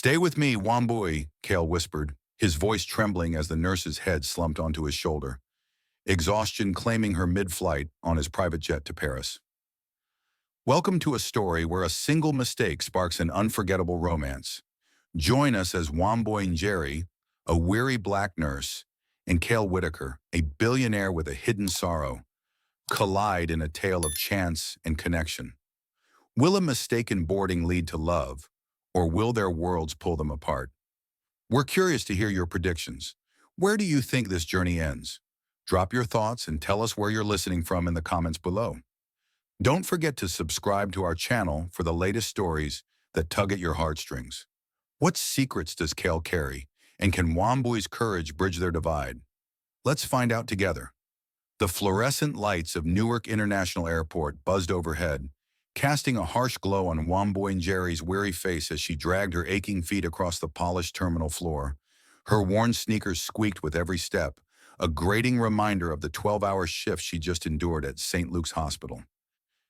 Stay with me, Wamboy, Kale whispered, his voice trembling as the nurse's head slumped onto his shoulder, exhaustion claiming her mid-flight on his private jet to Paris. Welcome to a story where a single mistake sparks an unforgettable romance. Join us as Wamboy and Jerry, a weary black nurse, and Kale Whitaker, a billionaire with a hidden sorrow, collide in a tale of chance and connection. Will a mistaken boarding lead to love, or will their worlds pull them apart? We're curious to hear your predictions. Where do you think this journey ends? Drop your thoughts and tell us where you're listening from in the comments below. Don't forget to subscribe to our channel for the latest stories that tug at your heartstrings. What secrets does Kale carry, and can Wamboy's courage bridge their divide? Let's find out together. The fluorescent lights of Newark International Airport buzzed overhead, casting a harsh glow on Wamboy and Jerry's weary face as she dragged her aching feet across the polished terminal floor. Her worn sneakers squeaked with every step, a grating reminder of the 12-hour shift she just endured at St. Luke's Hospital.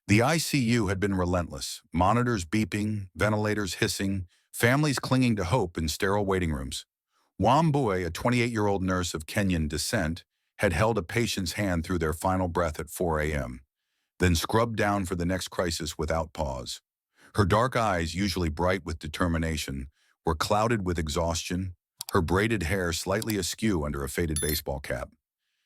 The ICU had been relentless, monitors beeping, ventilators hissing, families clinging to hope in sterile waiting rooms. Wamboy, a 28-year-old nurse of Kenyan descent, had held a patient's hand through their final breath at 4 a.m., then scrubbed down for the next crisis without pause. Her dark eyes, usually bright with determination, were clouded with exhaustion, her braided hair slightly askew under a faded baseball cap.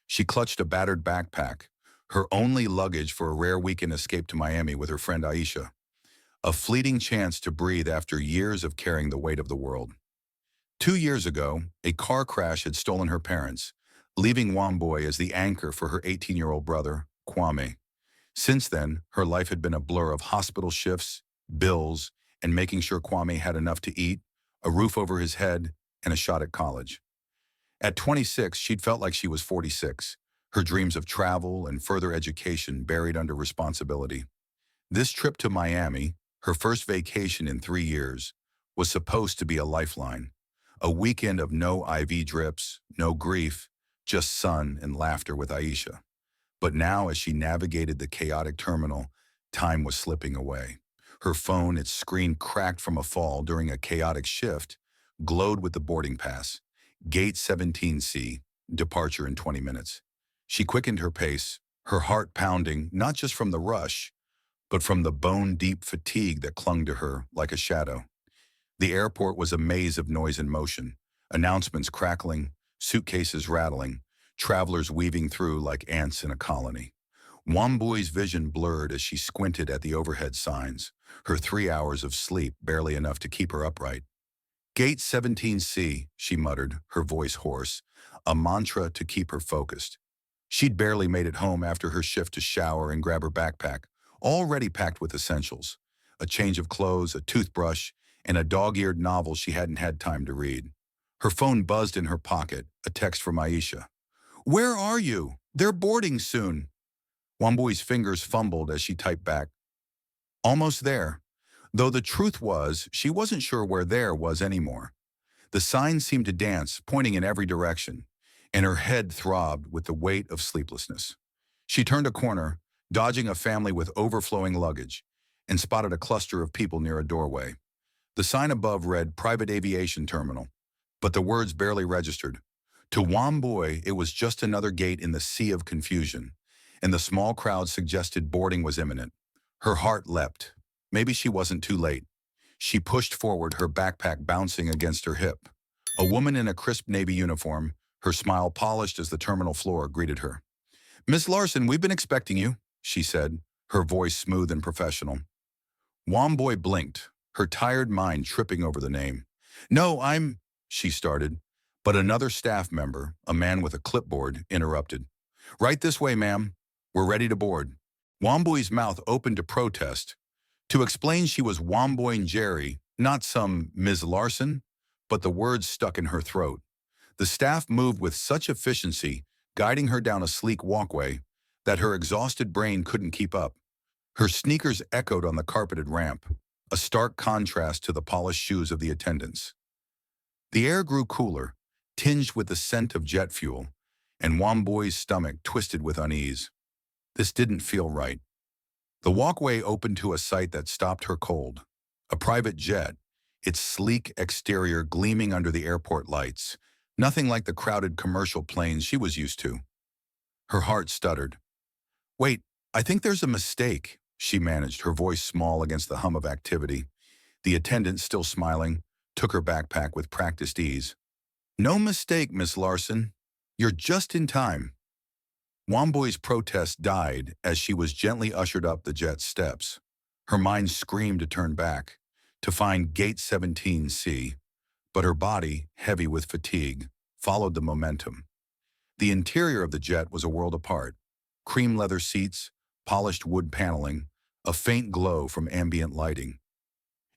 She clutched a battered backpack, her only luggage for a rare weekend escape to Miami with her friend Aisha, a fleeting chance to breathe after years of carrying the weight of the world. 2 years ago, a car crash had stolen her parents, leaving Wamboy as the anchor for her 18-year-old brother, Kwame. Since then, her life had been a blur of hospital shifts, bills, and making sure Kwame had enough to eat, a roof over his head, and a shot at college. At 26, she'd felt like she was 46, her dreams of travel and further education buried under responsibility. This trip to Miami, her first vacation in 3 years, was supposed to be a lifeline, a weekend of no IV drips, no grief, just sun and laughter with Aisha. But now, as she navigated the chaotic terminal, time was slipping away. Her phone, its screen cracked from a fall during a chaotic shift, glowed with the boarding pass. Gate 17C, departure in 20 minutes. She quickened her pace, her heart pounding not just from the rush, but from the bone-deep fatigue that clung to her like a shadow. The airport was a maze of noise and motion, announcements crackling, suitcases rattling, travelers weaving through like ants in a colony. Wamboy's vision blurred as she squinted at the overhead signs, her 3 hours of sleep barely enough to keep her upright. Gate 17C, she muttered, her voice hoarse, a mantra to keep her focused. She'd barely made it home after her shift to shower and grab her backpack, already packed with essentials, a change of clothes, a toothbrush, and a dog-eared novel she hadn't had time to read. Her phone buzzed in her pocket, a text from Aisha. "Where are you? They're boarding soon." Wamboy's fingers fumbled as she typed back, "Almost there." Though the truth was, she wasn't sure where there was anymore. The signs seemed to dance, pointing in every direction, and her head throbbed with the weight of sleeplessness. She turned a corner, dodging a family with overflowing luggage, and spotted a cluster of people near a doorway. The sign above read Private Aviation Terminal, but the words barely registered. To Wamboy, it was just another gate in the sea of confusion, and the small crowd suggested boarding was imminent. Her heart leapt. Maybe she wasn't too late. She pushed forward, her backpack bouncing against her hip. A woman in a crisp navy uniform, her smile polished as the terminal floor, greeted her. "Miss Larson, we've been expecting you," she said, her voice smooth and professional. Wamboy blinked, her tired mind tripping over the name. "No, she started, but another staff member, a man with a clipboard, interrupted. "Right this way, ma'am. We're ready to board." Wamboy's mouth opened to protest, to explain she was Wamboy and Jerry, not some Ms. Larson, but the words stuck in her throat. The staff moved with such efficiency, guiding her down a sleek walkway, that her exhausted brain couldn't keep up. Her sneakers echoed on the carpeted ramp, a stark contrast to the polished shoes of the attendants. The air grew cooler, tinged with the scent of jet fuel, and Wamboy's stomach twisted with unease. This didn't feel right. The walkway opened to a sight that stopped her cold. A private jet, its sleek exterior gleaming under the airport lights, nothing like the crowded commercial planes she was used to. Her heart stuttered. "Wait, I think there's a mistake," she managed, her voice small against the hum of activity. The attendant, still smiling, took her backpack with practiced ease. "No mistake, Miss Larson. You're just in time." Womboy's protest died as she was gently ushered up the jet's steps. Her mind screamed to turn back, to find Gate 17C, but her body, heavy with fatigue, followed the momentum. The interior of the jet was a world apart. Cream leather seats, polished wood paneling, a faint glow from ambient lighting.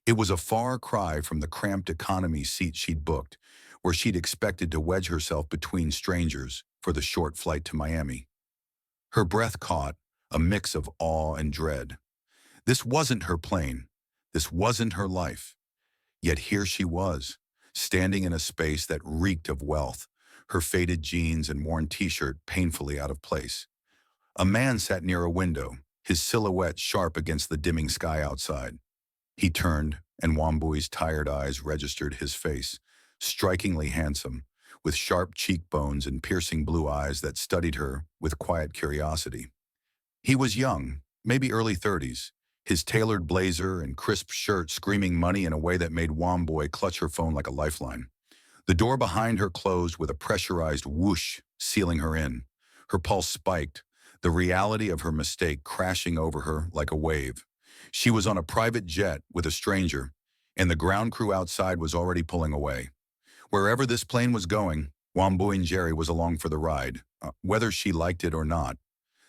It was a far cry from the cramped economy seat she'd booked, where she'd expected to wedge herself between strangers for the short flight to Miami. Her breath caught, a mix of awe and dread. This wasn't her plane. This wasn't her life. Yet here she was, standing in a space that reeked of wealth, her faded jeans and worn t-shirt painfully out of place. A man sat near a window, his silhouette sharp against the dimming sky outside. He turned, and Womboy's tired eyes registered his face, strikingly handsome, with sharp cheekbones and piercing blue eyes that studied her with quiet curiosity. He was young, maybe early 30s, his tailored blazer and crisp shirt screaming money in a way that made Womboy clutch her phone like a lifeline. The door behind her closed with a pressurized whoosh, sealing her in. Her pulse spiked, the reality of her mistake crashing over her like a wave. She was on a private jet with a stranger, and the ground crew outside was already pulling away. Wherever this plane was going, Womboy and Jerry was along for the ride, whether she liked it or not.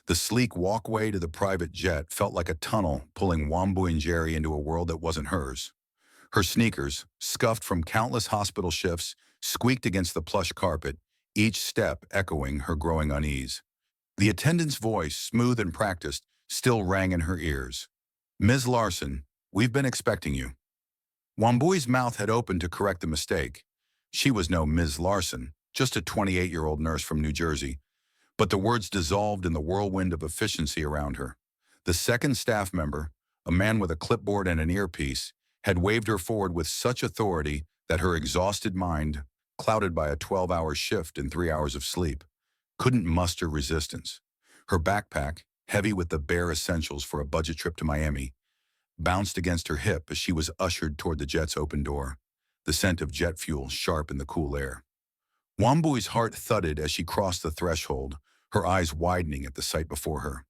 The sleek walkway to the private jet felt like a tunnel pulling Womboy and Jerry into a world that wasn't hers. Her sneakers, scuffed from countless hospital shifts, squeaked against the plush carpet, each step echoing her growing unease. The attendant's voice, smooth and practiced, still rang in her ears. "Ms. Larson, we've been expecting you." Womboy's mouth had opened to correct the mistake. She was no Ms. Larson, just a 28-year-old nurse from New Jersey. But the words dissolved in the whirlwind of efficiency around her. The second staff member, a man with a clipboard and an earpiece, had waved her forward with such authority that her exhausted mind, clouded by a 12-hour shift and 3 hours of sleep, couldn't muster resistance. Her backpack, heavy with the bare essentials for a budget trip to Miami, bounced against her hip as she was ushered toward the jet's open door, the scent of jet fuel sharp in the cool air. Womboy's heart thudded as she crossed the threshold, her eyes widening at the sight before her.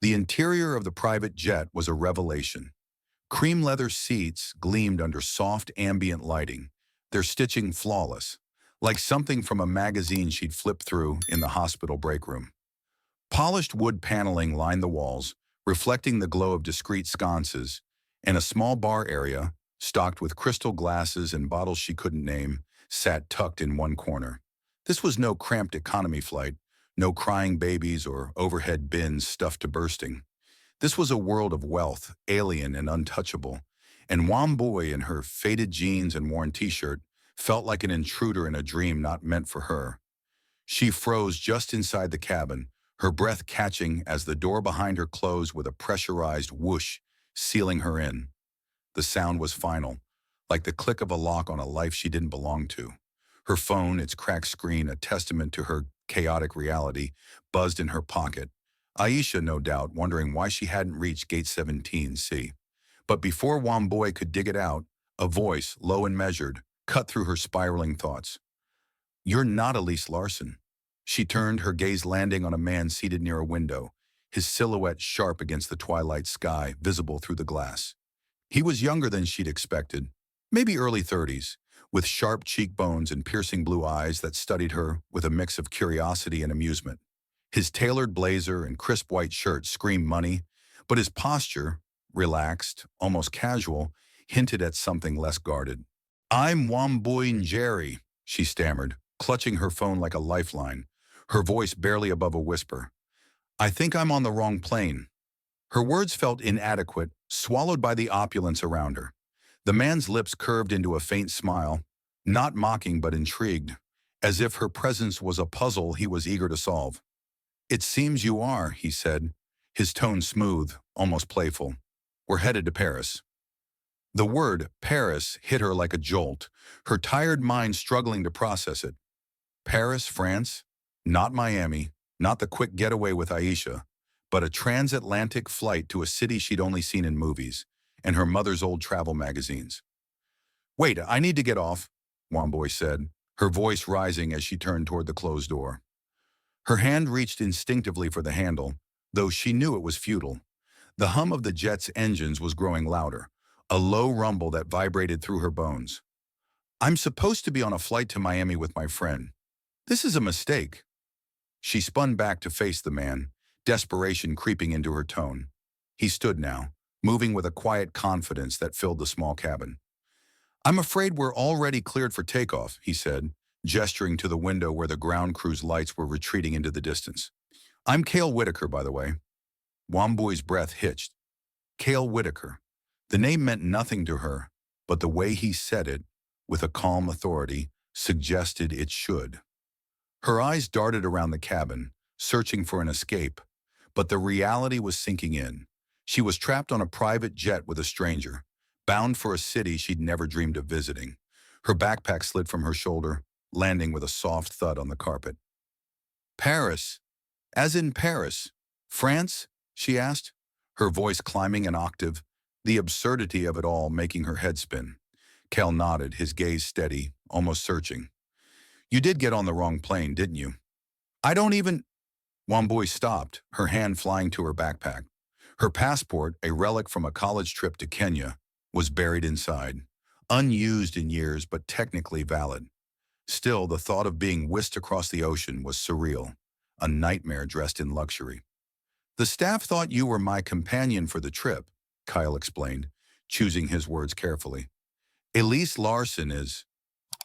The interior of the private jet was a revelation. Cream leather seats gleamed under soft ambient lighting, their stitching flawless, like something from a magazine she'd flipped through in the hospital break room. Polished wood paneling lined the walls, reflecting the glow of discreet sconces, and a small bar area, stocked with crystal glasses and bottles she couldn't name, sat tucked in one corner. This was no cramped economy flight, no crying babies or overhead bins stuffed to bursting. This was a world of wealth, alien and untouchable, and Womboy in her faded jeans and worn t-shirt felt like an intruder in a dream not meant for her. She froze just inside the cabin, her breath catching as the door behind her closed with a pressurized whoosh, sealing her in. The sound was final, like the click of a lock on a life she didn't belong to. Her phone, its cracked screen a testament to her chaotic reality, buzzed in her pocket. Aisha, no doubt, wondering why she hadn't reached Gate 17C. But before Womboy could dig it out, a voice, low and measured, cut through her spiraling thoughts. "You're not Elise Larson." She turned, her gaze landing on a man seated near a window, his silhouette sharp against the twilight sky, visible through the glass. He was younger than she'd expected, maybe early 30s, with sharp cheekbones and piercing blue eyes that studied her with a mix of curiosity and amusement. His tailored blazer and crisp white shirt screamed money, but his posture, relaxed, almost casual, hinted at something less guarded. "I'm Womboy Jerry," she stammered, clutching her phone like a lifeline, her voice barely above a whisper. "I think I'm on the wrong plane." Her words felt inadequate, swallowed by the opulence around her. The man's lips curved into a faint smile, not mocking but intrigued, as if her presence was a puzzle he was eager to solve. "It seems you are," he said, his tone smooth, almost playful. "We're headed to Paris." The word Paris hit her like a jolt, her tired mind struggling to process it. Paris, France? Not Miami, not the quick getaway with Aisha, but a transatlantic flight to a city she'd only seen in movies and her mother's old travel magazines. Wait, I need to get off, Womboy said, her voice rising as she turned toward the closed door. Her hand reached instinctively for the handle, though she knew it was futile. The hum of the jet's engines was growing louder, a low rumble that vibrated through her bones. I'm supposed to be on a flight to Miami with my friend. This is a mistake. She spun back to face the man, desperation creeping into her tone. He stood now, moving with a quiet confidence that filled the small cabin. I'm afraid we're already cleared for takeoff, he said, gesturing to the window where the ground crew's lights were retreating into the distance. I'm Cale Whitaker, by the way. Womboy's breath hitched. Cale Whitaker. The name meant nothing to her, but the way he said it, with a calm authority, suggested it should. Her eyes darted around the cabin, searching for an escape, but the reality was sinking in. She was trapped on a private jet with a stranger, bound for a city she'd never dreamed of visiting. Her backpack slid from her shoulder, landing with a soft thud on the carpet. Paris? As in Paris? France? She asked, her voice climbing an octave, the absurdity of it all making her head spin. Cal nodded, his gaze steady, almost searching. You did get on the wrong plane, didn't you? I don't even... Womboy stopped, her hand flying to her backpack. Her passport, a relic from a college trip to Kenya, was buried inside, unused in years but technically valid. Still, the thought of being whisked across the ocean was surreal, a nightmare dressed in luxury. The staff thought you were my companion for the trip, Kyle explained, choosing his words carefully. Elise Larson is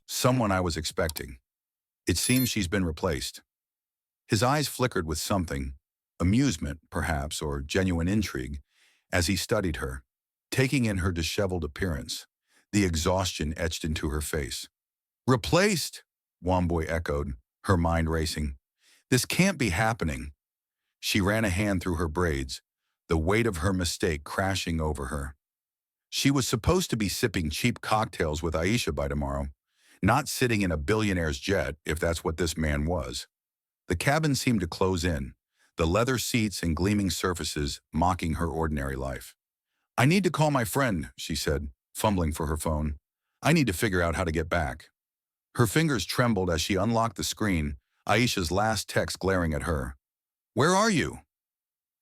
someone I was expecting. It seems she's been replaced. His eyes flickered with something, amusement, perhaps, or genuine intrigue, as he studied her, taking in her disheveled appearance, the exhaustion etched into her face. Replaced? Womboy echoed, her mind racing. This can't be happening. She ran a hand through her braids, the weight of her mistake crashing over her. She was supposed to be sipping cheap cocktails with Aisha by tomorrow, not sitting in a billionaire's jet, if that's what this man was. The cabin seemed to close in, the leather seats and gleaming surfaces mocking her ordinary life. I need to call my friend, she said, fumbling for her phone. I need to figure out how to get back. Her fingers trembled as she unlocked the screen, Aisha's last text glaring at her. Where are you?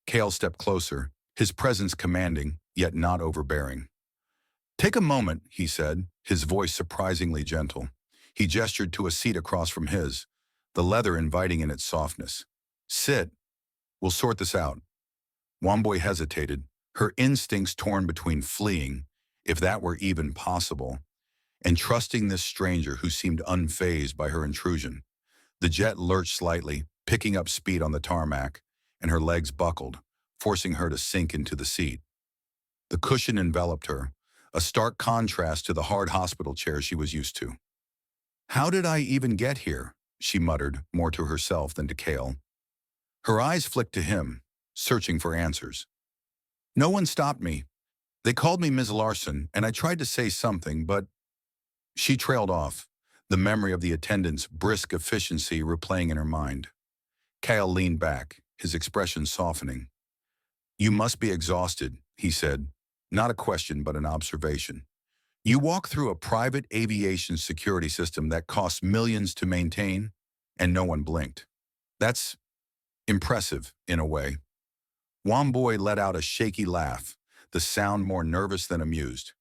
Cale stepped closer, his presence commanding, yet not overbearing. Take a moment, he said, his voice surprisingly gentle. He gestured to a seat across from his, the leather inviting in its softness. Sit. We'll sort this out. Womboy hesitated, her instincts torn between fleeing, if that were even possible, and trusting this stranger who seemed unfazed by her intrusion. The jet lurched slightly, picking up speed on the tarmac, and her legs buckled, forcing her to sink into the seat. The cushion enveloped her, a stark contrast to the hard hospital chair she was used to. How did I even get here? She muttered, more to herself than to Cale. Her eyes flicked to him, searching for answers. No one stopped me. They called me Ms. Larson, and I tried to say something, but... She trailed off, the memory of the attendant's brisk efficiency replaying in her mind. Cale leaned back, his expression softening. You must be exhausted, he said, not a question but an observation. You walk through a private aviation security system that costs millions to maintain, and no one blinked. That's impressive, in a way. Womboy let out a shaky laugh, the sound more nervous than amused.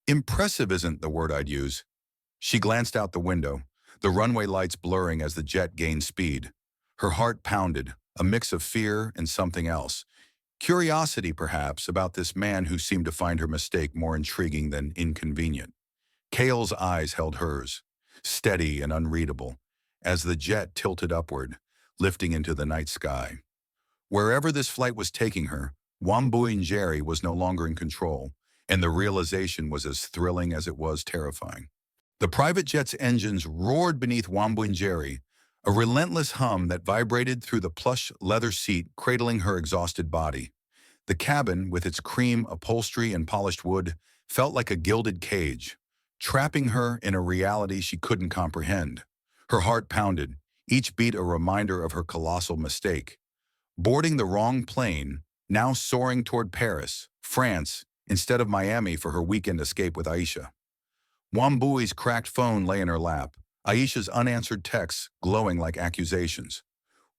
Impressive isn't the word I'd use. She glanced out the window, the runway lights blurring as the jet gained speed. Her heart pounded, a mix of fear and something else. Curiosity, perhaps, about this man who seemed to find her mistake more intriguing than inconvenient. Cale's eyes held hers, steady and unreadable, as the jet tilted upward, lifting into the night sky. Wherever this flight was taking her, Womboy was no longer in control, and the realization was as thrilling as it was terrifying. The private jet's engines roared beneath Womboy, a relentless hum that vibrated through the plush leather seat cradling her exhausted body. The cabin, with its cream upholstery and polished wood, felt like a gilded cage, trapping her in a reality she couldn't comprehend. Her heart pounded, each beat a reminder of her colossal mistake. Boarding the wrong plane, now soaring toward Paris, France, instead of Miami for her weekend escape with Aisha. Wambui's cracked phone lay in her lap, Aisha's unanswered texts glowing like accusations.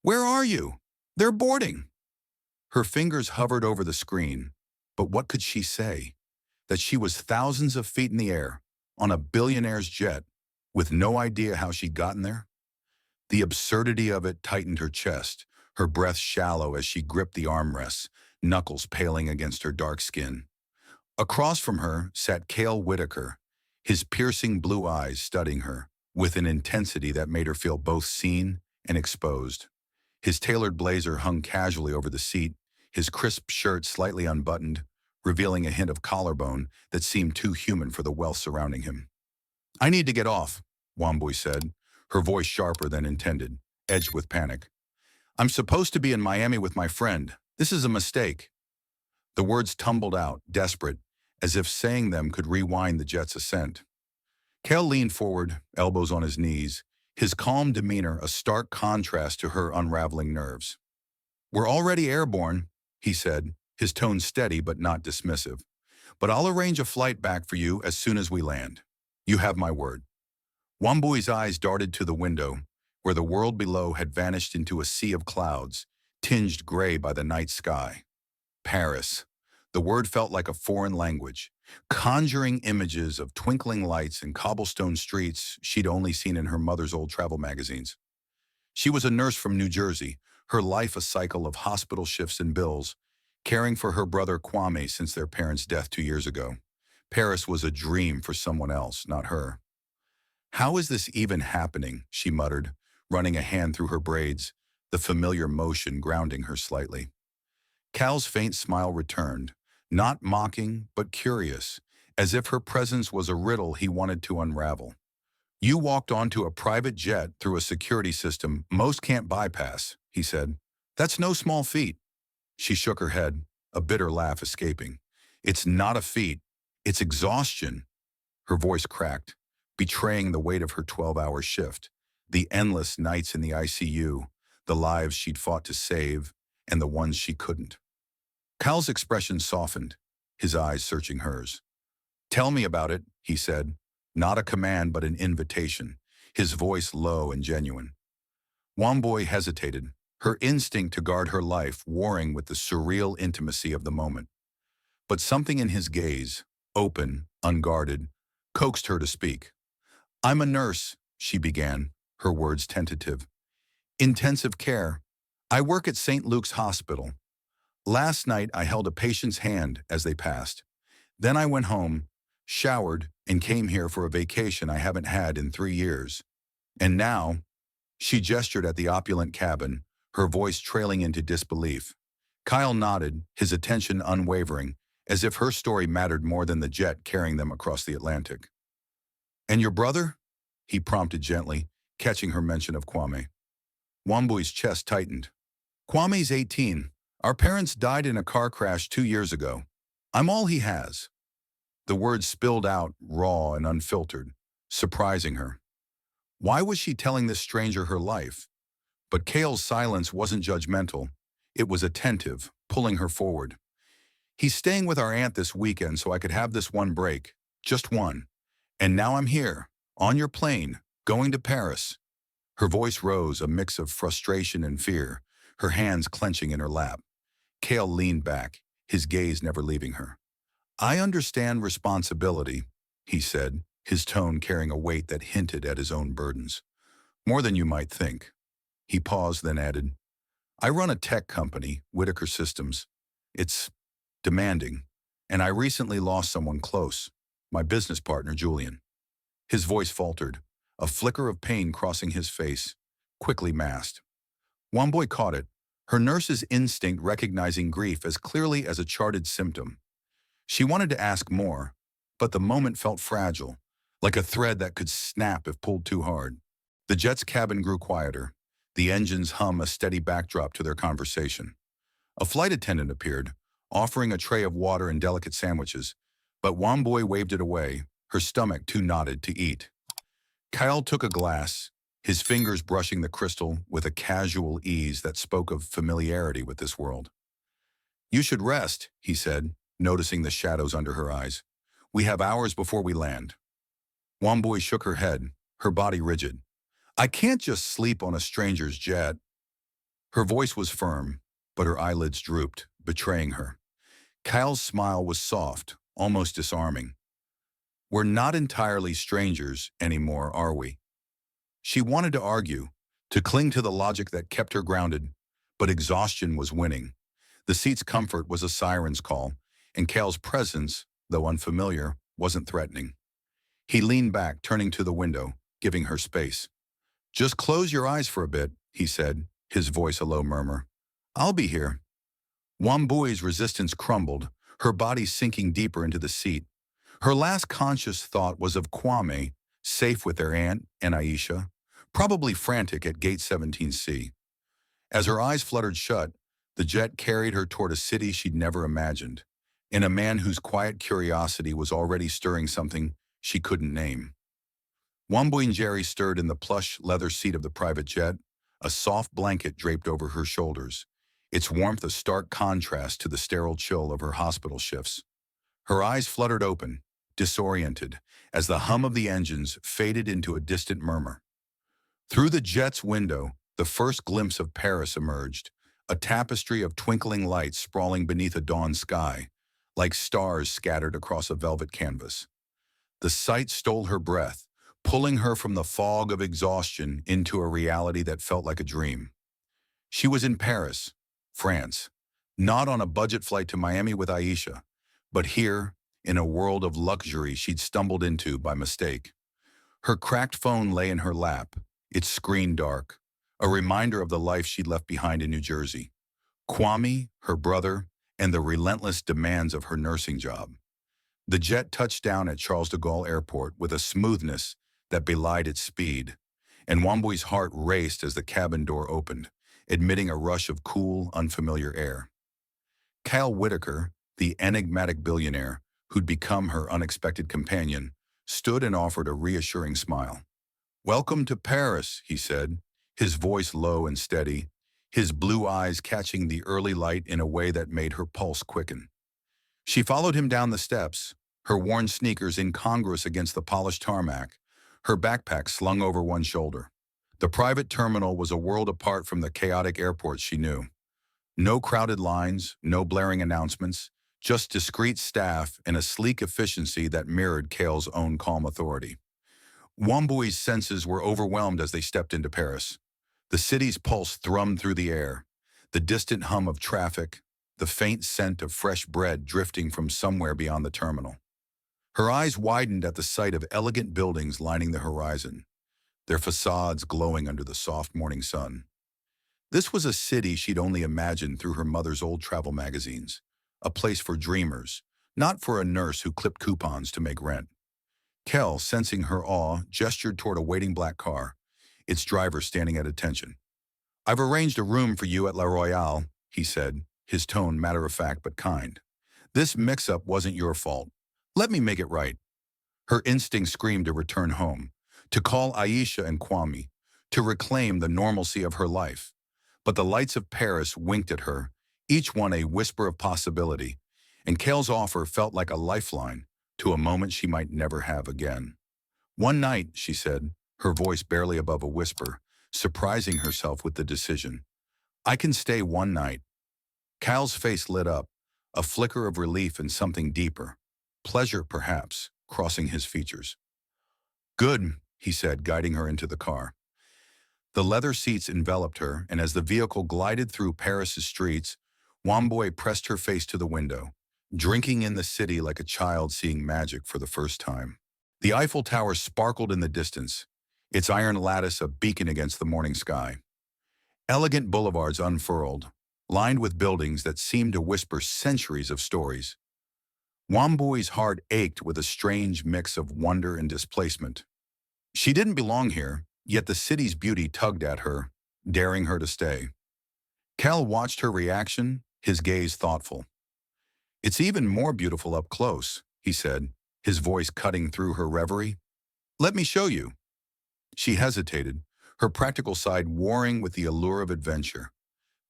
"Where are you? They're boarding." Her fingers hovered over the screen, but what could she say? That she was thousands of feet in the air, on a billionaire's jet, with no idea how she'd gotten there? The absurdity of it tightened her chest, her breath shallow as she gripped the armrests, knuckles paling against her dark skin. Across from her sat Cale Whitaker, his piercing blue eyes studying her, with an intensity that made her feel both seen and exposed. His tailored blazer hung casually over the seat, his crisp shirt slightly unbuttoned, revealing a hint of collarbone that seemed too human for the wealth surrounding him. "I need to get off," Wambui said, her voice sharper than intended, edged with panic. "I'm supposed to be in Miami with my friend. This is a mistake." The words tumbled out, desperate, as if saying them could rewind the jet's ascent. Cale leaned forward, elbows on his knees, his calm demeanor a stark contrast to her unraveling nerves. "We're already airborne," he said, his tone steady but not dismissive. "But I'll arrange a flight back for you as soon as we land. You have my word." Wambui's eyes darted to the window, where the world below had vanished into a sea of clouds, tinged gray by the night sky. Paris. The word felt like a foreign language, conjuring images of twinkling lights and cobblestone streets she'd only seen in her mother's old travel magazines. She was a nurse from New Jersey, her life a cycle of hospital shifts and bills, caring for her brother Kwame since their parents' death 2 years ago. Paris was a dream for someone else, not her. "How is this even happening?" she muttered, running a hand through her braids, the familiar motion grounding her slightly. Cal's faint smile returned, not mocking, but curious, as if her presence was a riddle he wanted to unravel. "You walked onto a private jet through a security system most can't bypass," he said. "That's no small feat." She shook her head, a bitter laugh escaping. "It's not a feat. It's exhaustion." Her voice cracked, betraying the weight of her 12-hour shift, the endless nights in the ICU, the lives she'd fought to save, and the ones she couldn't. Cal's expression softened, his eyes searching hers. "Tell me about it," he said, not a command but an invitation, his voice low and genuine. Wambui hesitated, her instinct to guard her life warring with the surreal intimacy of the moment. But something in his gaze, open, unguarded, coaxed her to speak. "I'm a nurse," she began, her words tentative. "Intensive care. I work at St. Luke's Hospital. Last night I held a patient's hand as they passed. Then I went home, showered, and came here for a vacation I haven't had in 3 years. And now," she gestured at the opulent cabin, her voice trailing into disbelief. Kyle nodded, his attention unwavering, as if her story mattered more than the jet carrying them across the Atlantic. "And your brother?" he prompted gently, catching her mention of Kwame. Wambui's chest tightened. "Kwame's 18. Our parents died in a car crash 2 years ago. I'm all he has." The words spilled out, raw and unfiltered, surprising her. Why was she telling this stranger her life? But Cale's silence wasn't judgmental. It was attentive, pulling her forward. "He's staying with our aunt this weekend so I could have this one break. Just one. And now I'm here, on your plane, going to Paris." Her voice rose, a mix of frustration and fear, her hands clenching in her lap. Cale leaned back, his gaze never leaving her. "I understand responsibility," he said, his tone carrying a weight that hinted at his own burdens. "More than you might think." He paused, then added, "I run a tech company, Whitaker Systems. It's demanding, and I recently lost someone close, my business partner, Julian." His voice faltered, a flicker of pain crossing his face, quickly masked. Wambui caught it, her nurse's instinct recognizing grief as clearly as a charted symptom. She wanted to ask more, but the moment felt fragile, like a thread that could snap if pulled too hard. The jet's cabin grew quieter, the engine's hum a steady backdrop to their conversation. A flight attendant appeared, offering a tray of water and delicate sandwiches, But Womboy waved it away, her stomach too knotted to eat. Kyle took a glass, his fingers brushing the crystal with a casual ease that spoke of familiarity with this world. "You should rest," he said, noticing the shadows under her eyes. "We have hours before we land." Womboy shook her head, her body rigid. "I can't just sleep on a stranger's jet." Her voice was firm, but her eyelids drooped, betraying her. Kyle's smile was soft, almost disarming. "We're not entirely strangers anymore, are we?" She wanted to argue, to cling to the logic that kept her grounded, but exhaustion was winning. The seat's comfort was a siren's call, and Kyle's presence, though unfamiliar, wasn't threatening. He leaned back, turning to the window, giving her space. "Just close your eyes for a bit," he said, his voice a low murmur. "I'll be here." Womboy's resistance crumbled, her body sinking deeper into the seat. Her last conscious thought was of Kwame, safe with their aunt and Aisha, probably frantic at Gate 17C. As her eyes fluttered shut, the jet carried her toward a city she'd never imagined, and a man whose quiet curiosity was already stirring something she couldn't name. Womboy and Jerry stirred in the plush leather seat of the private jet, a soft blanket draped over her shoulders, its warmth a stark contrast to the sterile chill of her hospital shifts. Her eyes fluttered open, disoriented, as the hum of the engines faded into a distant murmur. Through the jet's window, the first glimpse of Paris emerged, a tapestry of twinkling lights sprawling beneath a dawn sky, like stars scattered across a velvet canvas. The sight stole her breath, pulling her from the fog of exhaustion into a reality that felt like a dream. She was in Paris, France, not on a budget flight to Miami with Aisha, but here, in a world of luxury she'd stumbled into by mistake. Her cracked phone lay in her lap, its screen dark, a reminder of the life she'd left behind in New Jersey. Kwame, her brother, and the relentless demands of her nursing job. The jet touched down at Charles de Gaulle Airport with a smoothness that belied its speed, and Womboy's heart raced as the cabin door opened, admitting a rush of cool, unfamiliar air. Kyle Whitaker, the enigmatic billionaire who'd become her unexpected companion, stood and offered a reassuring smile. "Welcome to Paris," he said, his voice low and steady, his blue eyes catching the early light in a way that made her pulse quicken. She followed him down the steps, her worn sneakers incongruous against the polished tarmac, her backpack slung over one shoulder. The private terminal was a world apart from the chaotic airports she knew. No crowded lines, no blaring announcements, just discreet staff and a sleek efficiency that mirrored Kale's own calm authority. Womboy's senses were overwhelmed as they stepped into Paris. The city's pulse thrummed through the air, the distant hum of traffic, the faint scent of fresh bread drifting from somewhere beyond the terminal. Her eyes widened at the sight of elegant buildings lining the horizon, their facades glowing under the soft morning sun. This was a city she'd only imagined through her mother's old travel magazines, a place for dreamers, not for a nurse who clipped coupons to make rent. Kel, sensing her awe, gestured toward a waiting black car, its driver standing at attention. "I've arranged a room for you at La Royale," he said, his tone matter-of-fact but kind. "This mix-up wasn't your fault. Let me make it right." Her instinct screamed to return home, to call Aisha and Kwame, to reclaim the normalcy of her life. But the lights of Paris winked at her, each one a whisper of possibility, and Kale's offer felt like a lifeline to a moment she might never have again. "One night," she said, her voice barely above a whisper, surprising herself with the decision. "I can stay one night." Kyle's face lit up, a flicker of relief and something deeper. Pleasure, perhaps, crossing his features. "Good," he said, guiding her into the car. The leather seats enveloped her, and as the vehicle glided through Paris's streets, Womboy pressed her face to the window, drinking in the city like a child seeing magic for the first time. The Eiffel Tower sparkled in the distance, its iron lattice a beacon against the morning sky. Elegant boulevards unfurled, lined with buildings that seemed to whisper centuries of stories. Womboy's heart ached with a strange mix of wonder and displacement. She didn't belong here, yet the city's beauty tugged at her, daring her to stay. Cal watched her reaction, his gaze thoughtful. "It's even more beautiful up close," he said, his voice cutting through her reverie. Let me show you. She hesitated, her practical side warring with the allure of adventure.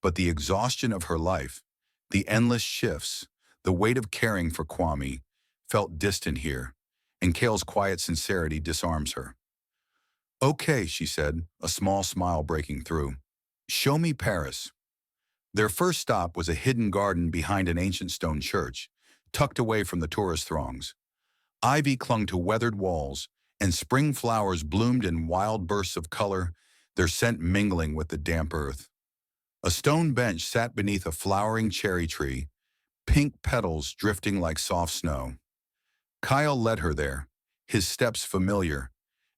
But the exhaustion of her life, the endless shifts, the weight of caring for Kwame, felt distant here, and Kale's quiet sincerity disarms her. Okay, she said, a small smile breaking through. Show me Paris. Their first stop was a hidden garden behind an ancient stone church, tucked away from the tourist throngs. Ivy clung to weathered walls, and spring flowers bloomed in wild bursts of color, their scent mingling with the damp earth. A stone bench sat beneath a flowering cherry tree, pink petals drifting like soft snow. Kyle led her there, his steps familiar,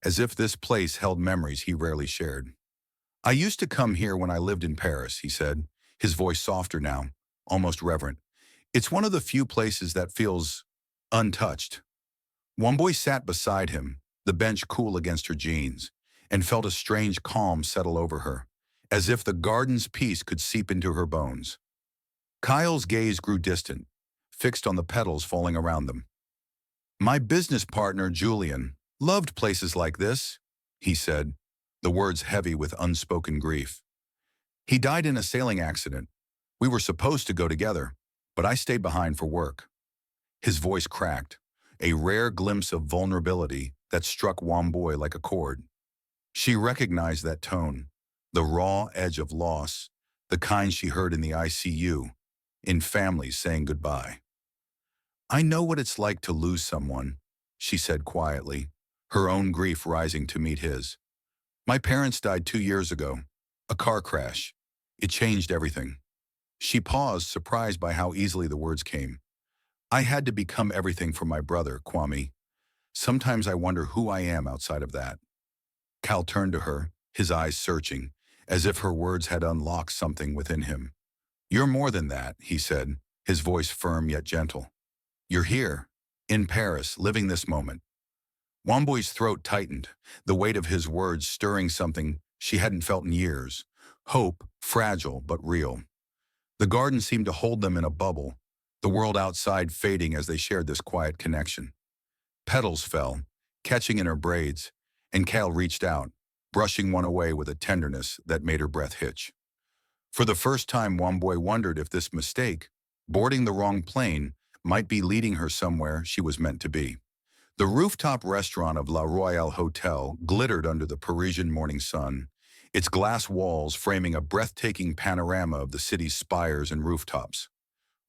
as if this place held memories he rarely shared. I used to come here when I lived in Paris, he said, his voice softer now, almost reverent. It's one of the few places that feels untouched. One boy sat beside him, the bench cool against her jeans, and felt a strange calm settle over her, as if the garden's peace could seep into her bones. Kyle's gaze grew distant, fixed on the petals falling around them. My business partner, Julian, loved places like this, he said, the words heavy with unspoken grief. He died in a sailing accident. We were supposed to go together, but I stayed behind for work. His voice cracked, a rare glimpse of vulnerability that struck Wamboy like a chord. She recognized that tone, the raw edge of loss, the kind she heard in the ICU, in families saying goodbye. I know what it's like to lose someone, she said quietly, her own grief rising to meet his. My parents died 2 years ago, a car crash. It changed everything. She paused, surprised by how easily the words came. I had to become everything for my brother, Kwame. Sometimes I wonder who I am outside of that. Cal turned to her, his eyes searching, as if her words had unlocked something within him. You're more than that, he said, his voice firm yet gentle. You're here, in Paris, living this moment. Wamboy's throat tightened, the weight of his words stirring something she hadn't felt in years. Hope, fragile but real. The garden seemed to hold them in a bubble, the world outside fading as they shared this quiet connection. Petals fell, catching in her braids, and Cal reached out, brushing one away with a tenderness that made her breath hitch. For the first time, Wamboy wondered if this mistake, boarding the wrong plane, might be leading her somewhere she was meant to be. The rooftop restaurant of La Royale Hotel glittered under the Parisian morning sun, its glass walls framing a breathtaking panorama of the city's spires and rooftops.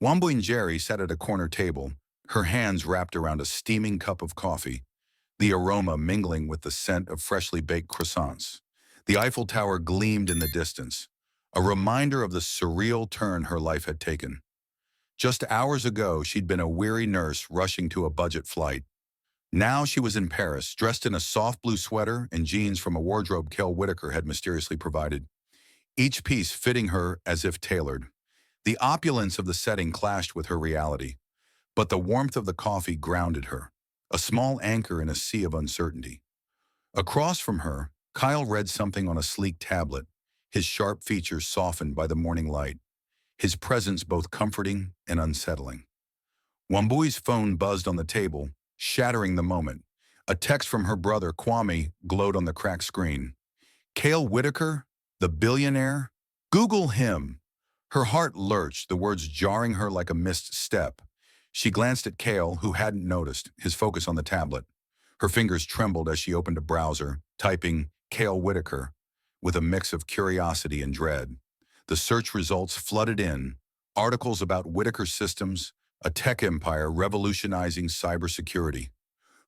Wamboy and Jerry sat at a corner table, her hands wrapped around a steaming cup of coffee, the aroma mingling with the scent of freshly baked croissants. The Eiffel Tower gleamed in the distance, a reminder of the surreal turn her life had taken. Just hours ago, she'd been a weary nurse rushing to a budget flight. Now she was in Paris, dressed in a soft blue sweater and jeans from a wardrobe Kel Whitaker had mysteriously provided, each piece fitting her as if tailored. The opulence of the setting clashed with her reality, but the warmth of the coffee grounded her, a small anchor in a sea of uncertainty. Across from her, Kyle read something on a sleek tablet, his sharp features softened by the morning light, his presence both comforting and unsettling. Wamboy's phone buzzed on the table, shattering the moment. A text from her brother, Kwame, glowed on the cracked screen. Cale Whitaker, the billionaire? Google him. Her heart lurched, the words jarring her like a missed step. She glanced at Cale, who hadn't noticed, his focus on the tablet. Her fingers trembled as she opened a browser, typing Cale Whitaker, with a mix of curiosity and dread. The search results flooded in, articles about Whitaker Systems, a tech empire revolutionizing cybersecurity.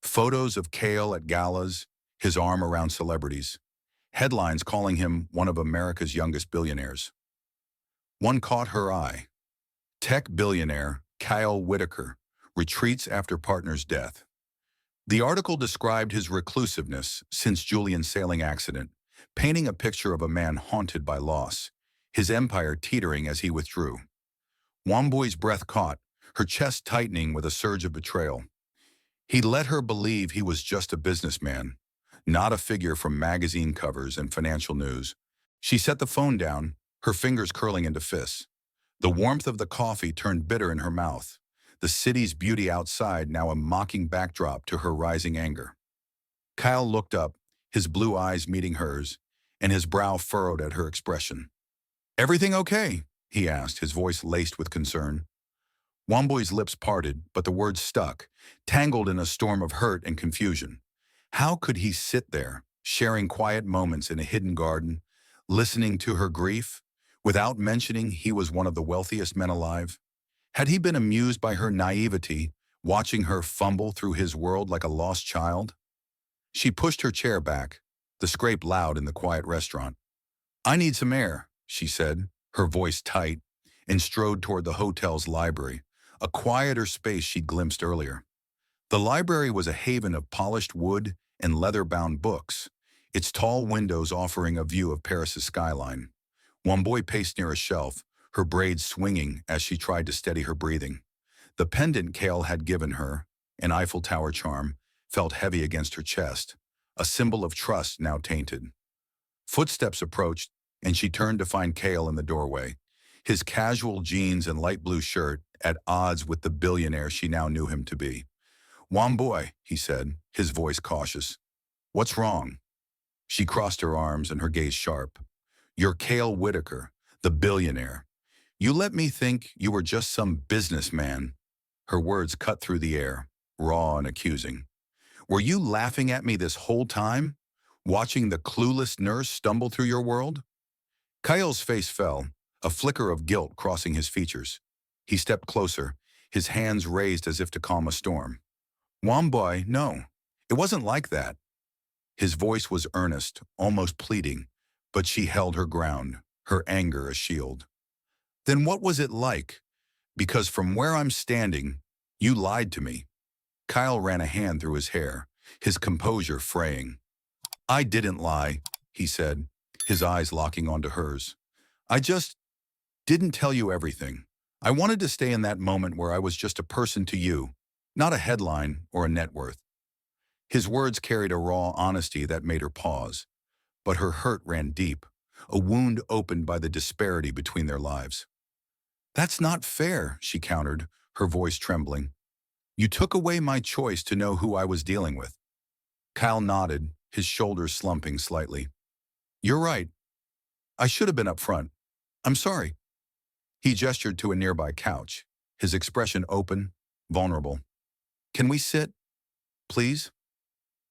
Photos of Cale at galas, his arm around celebrities. Headlines calling him one of America's youngest billionaires. One caught her eye. Tech billionaire Kyle Whitaker retreats after partner's death. The article described his reclusiveness since Julian's sailing accident, painting a picture of a man haunted by loss, his empire teetering as he withdrew. Wamboy's breath caught, her chest tightening with a surge of betrayal. He let her believe he was just a businessman, not a figure from magazine covers and financial news. She set the phone down, her fingers curling into fists. The warmth of the coffee turned bitter in her mouth. the city's beauty outside now a mocking backdrop to her rising anger. Kyle looked up, his blue eyes meeting hers, and his brow furrowed at her expression. "Everything okay?" he asked, his voice laced with concern. Womboy's lips parted, but the words stuck, tangled in a storm of hurt and confusion. How could he sit there, sharing quiet moments in a hidden garden, listening to her grief, without mentioning he was one of the wealthiest men alive? Had he been amused by her naivety, watching her fumble through his world like a lost child? She pushed her chair back, the scrape loud in the quiet restaurant. "I need some air," she said, her voice tight, and strode toward the hotel's library, a quieter space she'd glimpsed earlier. The library was a haven of polished wood and leather-bound books, its tall windows offering a view of Paris's skyline. One boy paced near a shelf, her braids swinging as she tried to steady her breathing. The pendant Cale had given her, an Eiffel Tower charm, felt heavy against her chest, a symbol of trust now tainted. Footsteps approached, and she turned to find Cale in the doorway, his casual jeans and light blue shirt at odds with the billionaire she now knew him to be. "Womboy," he said, his voice cautious. "What's wrong?" She crossed her arms and her gaze sharp. "You're Cale Whitaker, the billionaire. You let me think you were just some businessman." Her words cut through the air, raw and accusing. "Were you laughing at me this whole time? Watching the clueless nurse stumble through your world?" Kyle's face fell, a flicker of guilt crossing his features. He stepped closer, his hands raised as if to calm a storm. "Womboy, no, it wasn't like that." His voice was earnest, almost pleading, but she held her ground, her anger a shield. "Then what was it like? Because from where I'm standing, you lied to me." Kyle ran a hand through his hair, his composure fraying. "I didn't lie," he said, his eyes locking onto hers. "I just didn't tell you everything. I wanted to stay in that moment where I was just a person to you, not a headline or a net worth." His words carried a raw honesty that made her pause, but her hurt ran deep, a wound opened by the disparity between their lives. "That's not fair," she countered, her voice trembling. "You took away my choice to know who I was dealing with." Kyle nodded, his shoulders slumping slightly. "You're right. I should have been upfront. I'm sorry." He gestured to a nearby couch, his expression open, vulnerable. "Can we sit, please?"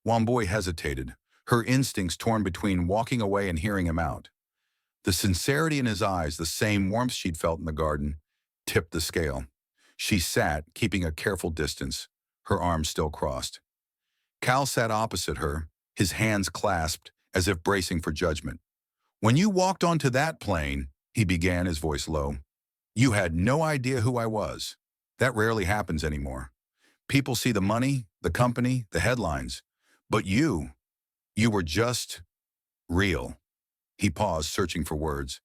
Womboy hesitated, her instincts torn between walking away and hearing him out. The sincerity in his eyes, the same warmth she'd felt in the garden, tipped the scale. She sat, keeping a careful distance, her arms still crossed. Cal sat opposite her, his hands clasped as if bracing for judgment. "When you walked onto that plane," he began, his voice low, "you had no idea who I was. That rarely happens anymore. People see the money, the company, the headlines. But you were just real." He paused, searching for words.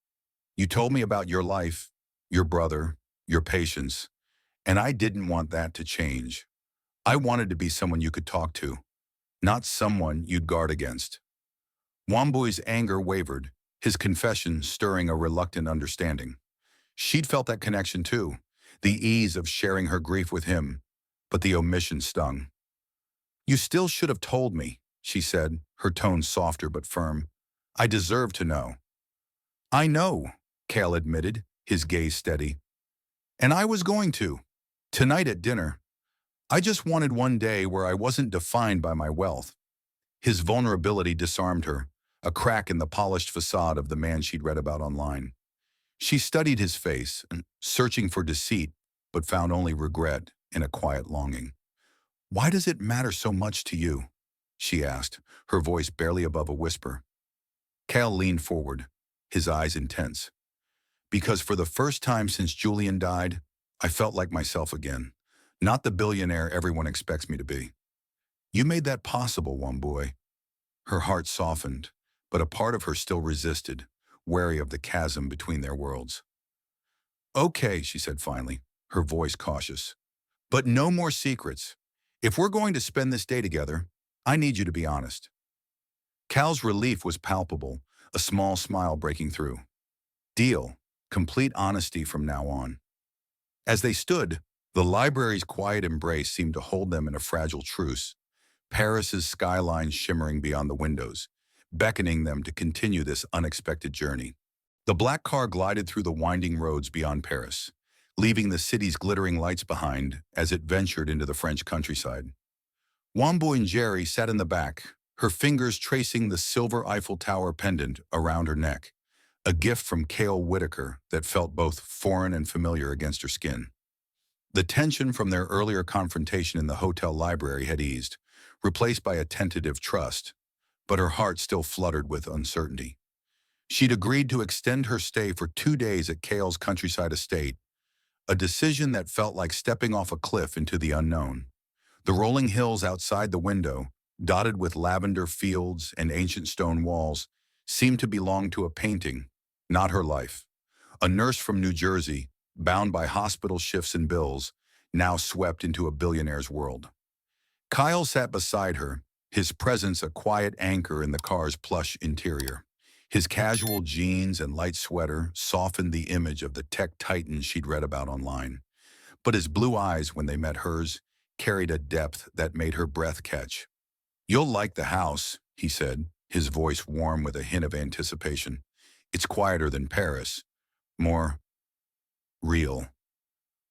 "You told me about your life, your brother, your patience, and I didn't want that to change. I wanted to be someone you could talk to, not someone you'd guard against." Womboy's anger wavered, his confession stirring a reluctant understanding. She'd felt that connection too, the ease of sharing her grief with him, but the omission stung. "You still should have told me," she said, her tone softer but firm. "I deserve to know." "I know," Cale admitted, his gaze steady. "And I was going to. Tonight at dinner. I just wanted one day where I wasn't defined by my wealth." His vulnerability disarmed her, a crack in the polished facade of the man she'd read about online. She studied his face, searching for deceit, but found only regret and a quiet longing. "Why does it matter so much to you?" she asked, her voice barely above a whisper. Cale leaned forward, his eyes intense. "Because for the first time since Julian died, I felt like myself again, not the billionaire everyone expects me to be. You made that possible, Womboy." Her heart softened, but a part of her still resisted, wary of the chasm between their worlds. "Okay," she said finally, her voice cautious. "But no more secrets. If we're going to spend this day together, I need you to be honest." Cal's relief was palpable, a small smile breaking through. "Deal. Complete honesty from now on." As they stood, The library's quiet embrace seemed to hold them in a fragile truce, Paris's skyline shimmering beyond the windows, beckoning them to continue this unexpected journey. The black car glided through the winding roads beyond Paris, leaving the city's glittering lights behind as it ventured into the French countryside. Wamboingeri sat in the back, her fingers tracing the silver Eiffel Tower pendant around her neck, a gift from Cale Whitaker that felt both foreign and familiar against her skin. The tension from their earlier confrontation in the hotel library had eased, replaced by a tentative trust, but her heart still fluttered with uncertainty. She'd agreed to extend her stay for 2 days at Cale's countryside estate, a decision that felt like stepping off a cliff into the unknown. The rolling hills outside the window, dotted with lavender fields and ancient stone walls, seemed to belong to a painting, not her life. A nurse from New Jersey, bound by hospital shifts and bills, now swept into a billionaire's world. Kyle sat beside her, his presence a quiet anchor in the car's plush interior. His casual jeans and light sweater softened the image of the tech titan she'd read about online. But his blue eyes, when they met hers, carried a depth that made her breath catch. "You'll like the house," he said, his voice warm with a hint of anticipation. "It's quieter than Paris. More real."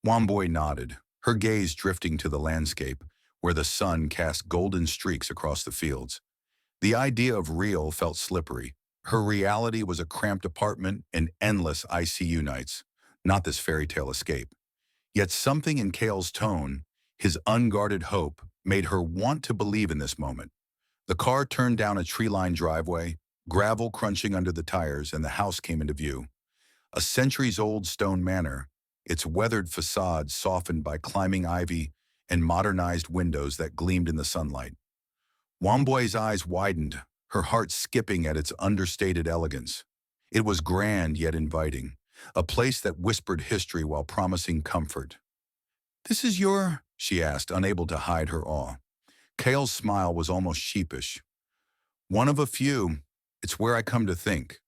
Wamboy nodded, her gaze drifting to the landscape, where the sun cast golden streaks across the fields. The idea of real felt slippery. Her reality was a cramped apartment and endless ICU nights, not this fairy tale escape. Yet something in Cale's tone, his unguarded hope, made her want to believe in this moment. The car turned down a tree-lined driveway, gravel crunching under the tires, and the house came into view. A centuries-old stone manor, its weathered facade softened by climbing ivy and modernized windows that gleamed in the sunlight. Wamboy's eyes widened, her heart skipping at its understated elegance. It was grand yet inviting, a place that whispered history while promising comfort. "This is your?" she asked, unable to hide her awe. Cale's smile was almost sheepish. "One of a few. It's where I come to think."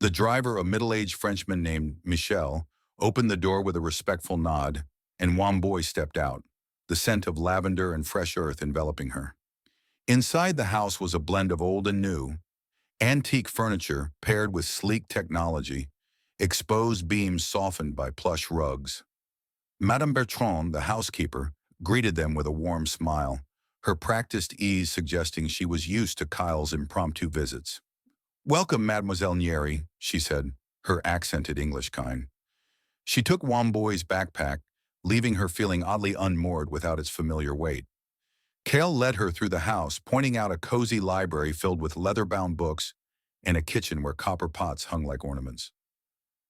The driver, a middle-aged Frenchman named Michel, opened the door with a respectful nod, and Wamboy stepped out, the scent of lavender and fresh earth enveloping her. Inside the house was a blend of old and new, antique furniture paired with sleek technology, exposed beams softened by plush rugs. Madame Bertrand, the housekeeper, greeted them with a warm smile, her practiced ease suggesting she was used to Kyle's impromptu visits. "Welcome, Mademoiselle Nieri," she said, her accented English kind. She took Wamboy's backpack, leaving her feeling oddly unmoored without its familiar weight. Cale led her through the house, pointing out a cozy library filled with leather-bound books and a kitchen where copper pots hung like ornaments.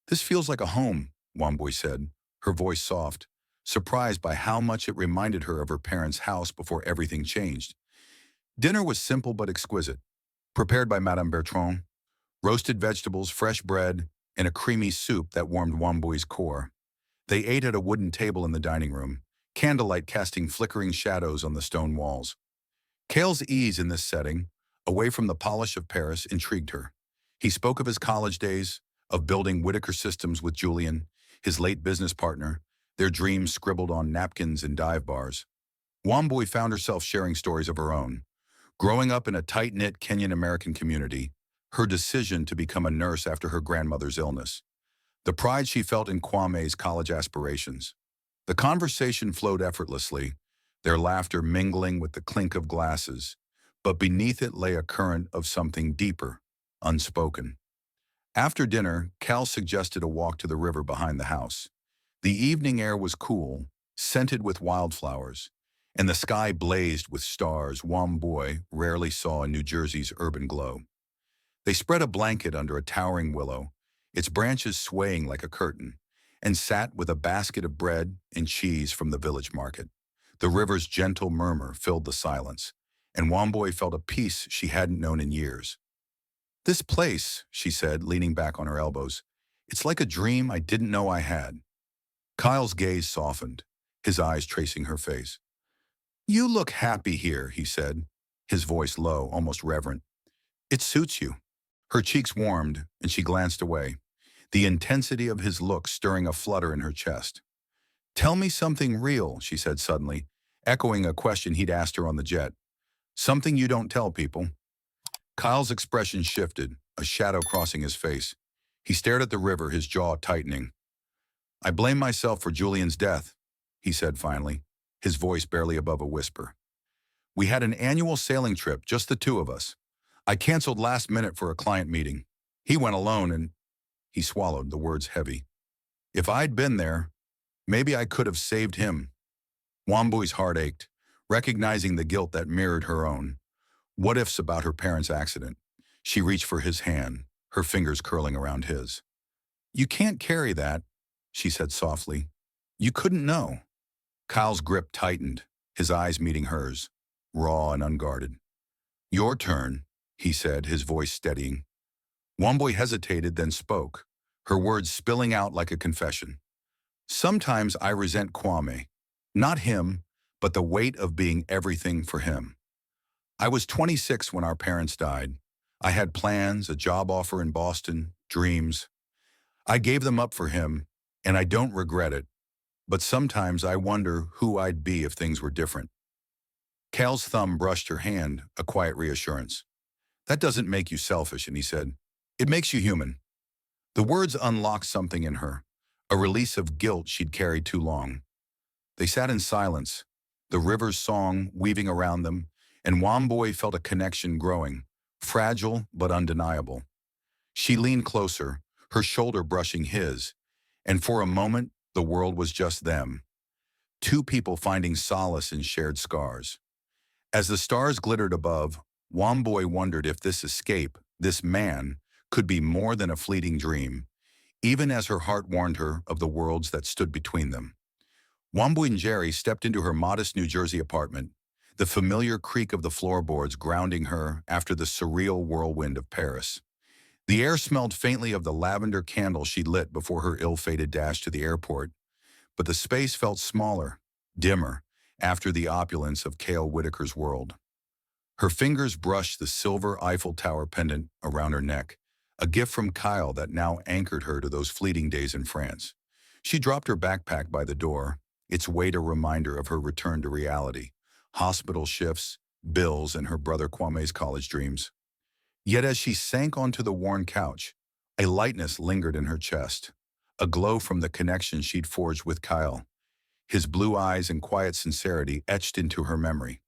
"This feels like a home," Wamboy said, her voice soft, surprised by how much it reminded her of her parents' house before everything changed. Dinner was simple but exquisite, prepared by Madame Bertrand: roasted vegetables, fresh bread, and a creamy soup that warmed Wamboy's core. They ate at a wooden table in the dining room, candlelight casting flickering shadows on the stone walls. Cale's ease in this setting, away from the polish of Paris, intrigued her. He spoke of his college days, of building Whitaker systems with Julian, his late business partner, their dreams scribbled on napkins in dive bars. Wamboy found herself sharing stories of her own. Growing up in a tight-knit Kenyan-American community, her decision to become a nurse after her grandmother's illness, the pride she felt in Kwame's college aspirations. The conversation flowed effortlessly, their laughter mingling with the clink of glasses, but beneath it lay a current of something deeper, unspoken. After dinner, Cal suggested a walk to the river behind the house. The evening air was cool, scented with wildflowers, and the sky blazed with stars Wamboy rarely saw in New Jersey's urban glow. They spread a blanket under a towering willow, its branches swaying like a curtain, and sat with a basket of bread and cheese from the village market. The river's gentle murmur filled the silence, and Wamboy felt a peace she hadn't known in years. "This place," she said, leaning back on her elbows, "it's like a dream I didn't know I had." Kyle's gaze softened, his eyes tracing her face. "You look happy here," he said, his voice low, almost reverent. "It suits you." Her cheeks warmed, and she glanced away, the intensity of his look stirring a flutter in her chest. Tell me something real, she said suddenly, echoing a question he'd asked her on the jet. Something you don't tell people. Kyle's expression shifted, a shadow crossing his face. He stared at the river, his jaw tightening. I blame myself for Julian's death, he said finally, his voice barely above a whisper. We had an annual sailing trip, just the two of us. I canceled last minute for a client meeting. He went alone and he swallowed, the words heavy. If I'd been there, maybe I could have saved him. Wambui's heart ached, recognizing the guilt that mirrored her own. What ifs about her parents' accident? She reached for his hand, her fingers curling around his. You can't carry that, she said softly. You couldn't know. Kyle's grip tightened, his eyes meeting hers, raw and unguarded. Your turn, he said, his voice steadying. Wambui hesitated, then spoke, her words spilling out like a confession. Sometimes I resent Kwame. Not him, but the weight of being everything for him. I was 26 when our parents died. I had plans, a job offer in Boston, dreams. I gave them up for him, and I don't regret it. But sometimes I wonder who I'd be if things were different. Cal's thumb brushed her hand, a quiet reassurance. That doesn't make you selfish, and he said, it makes you human. The words unlocked something in her, a release of guilt she'd carried too long. They sat in silence, the river's song weaving around them, and Wambui felt a connection growing, fragile but undeniable. She leaned closer, her shoulder brushing his, and for a moment, the world was just them. Two people finding solace in shared scars. As the stars glittered above, Wambui wondered if this escape, this man, could be more than a fleeting dream, even as her heart warned her of the worlds that stood between them. Wambui and Jerry stepped into her modest New Jersey apartment, the familiar creak of the floorboards grounding her after the surreal whirlwind of Paris. The air smelled faintly of the lavender candle she'd lit before her ill-fated dash to the airport, but the space felt smaller, dimmer, after the opulence of Cale Whitaker's world. Her fingers brushed the silver Eiffel Tower pendant around her neck, a gift from Kyle that now anchored her to those fleeting days in France. She dropped her backpack by the door, its weight a reminder of her return to reality, hospital shifts, bills, and her brother Kwame's college dreams. Yet as she sank onto the worn couch, a lightness lingered in her chest, a glow from the connection she'd forged with Kyle, his blue eyes and quiet sincerity etched into her memory.